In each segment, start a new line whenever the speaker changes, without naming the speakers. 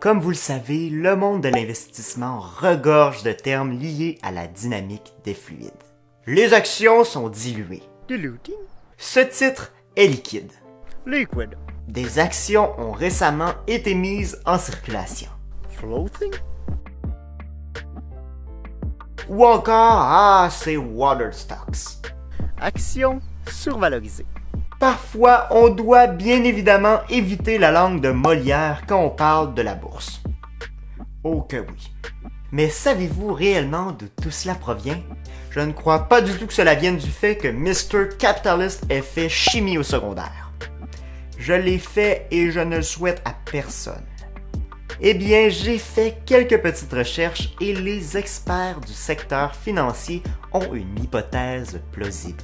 Comme vous le savez, le monde de l'investissement regorge de termes liés à la dynamique des fluides. Les actions sont diluées.
Diluting.
Ce titre est liquide.
Liquid.
Des actions ont récemment été mises en circulation.
Floating.
Ou encore, c'est water stocks.
Action survalorisée.
Parfois, on doit bien évidemment éviter la langue de Molière quand on parle de la bourse. Oh que oui. Mais savez-vous réellement d'où tout cela provient? Je ne crois pas du tout que cela vienne du fait que Mr. Capitalist ait fait chimie au secondaire. Je l'ai fait et je ne le souhaite à personne. Eh bien, j'ai fait quelques petites recherches et les experts du secteur financier ont une hypothèse plausible.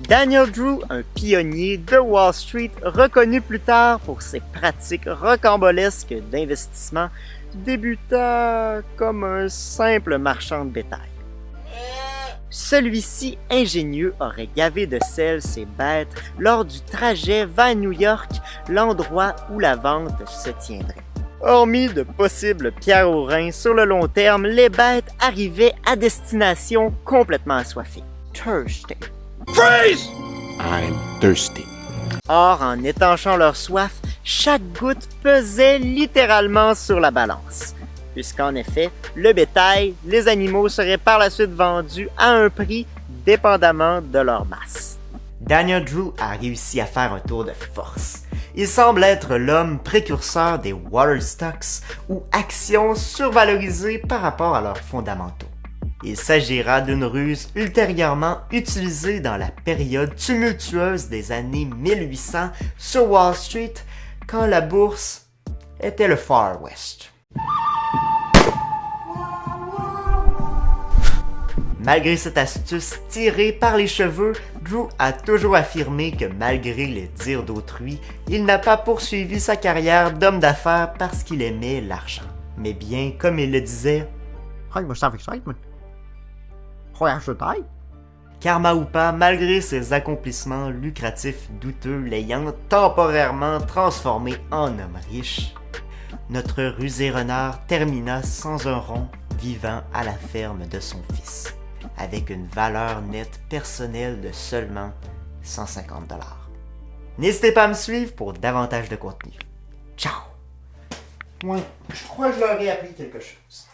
Daniel Drew, un pionnier de Wall Street, reconnu plus tard pour ses pratiques rocambolesques d'investissement, débuta comme un simple marchand de bétail. Celui-ci, ingénieux, aurait gavé de sel ses bêtes lors du trajet vers New York, l'endroit où la vente se tiendrait. Hormis de possibles pierres au rein sur le long terme, les bêtes arrivaient à destination complètement assoiffées. Thirsty.
Freeze! I'm thirsty.
Or, en étanchant leur soif, chaque goutte pesait littéralement sur la balance. Puisqu'en effet, le bétail, les animaux seraient par la suite vendus à un prix dépendamment de leur masse.
Daniel Drew a réussi à faire un tour de force. Il semble être l'homme précurseur des water stocks ou actions survalorisées par rapport à leurs fondamentaux. Il s'agira d'une ruse ultérieurement utilisée dans la période tumultueuse des années 1800 sur Wall Street quand la bourse était le Far West. Malgré cette astuce tirée par les cheveux, Drew a toujours affirmé que malgré les dires d'autrui, il n'a pas poursuivi sa carrière d'homme d'affaires parce qu'il aimait l'argent. Mais bien, comme il le disait, karma ou pas, malgré ses accomplissements lucratifs douteux l'ayant temporairement transformé en homme riche, notre rusé renard termina sans un rond vivant à la ferme de son fils, avec une valeur nette personnelle de seulement 150$. N'hésitez pas à me suivre pour davantage de contenu. Ciao! Ouais, je crois que je leur ai appris quelque chose.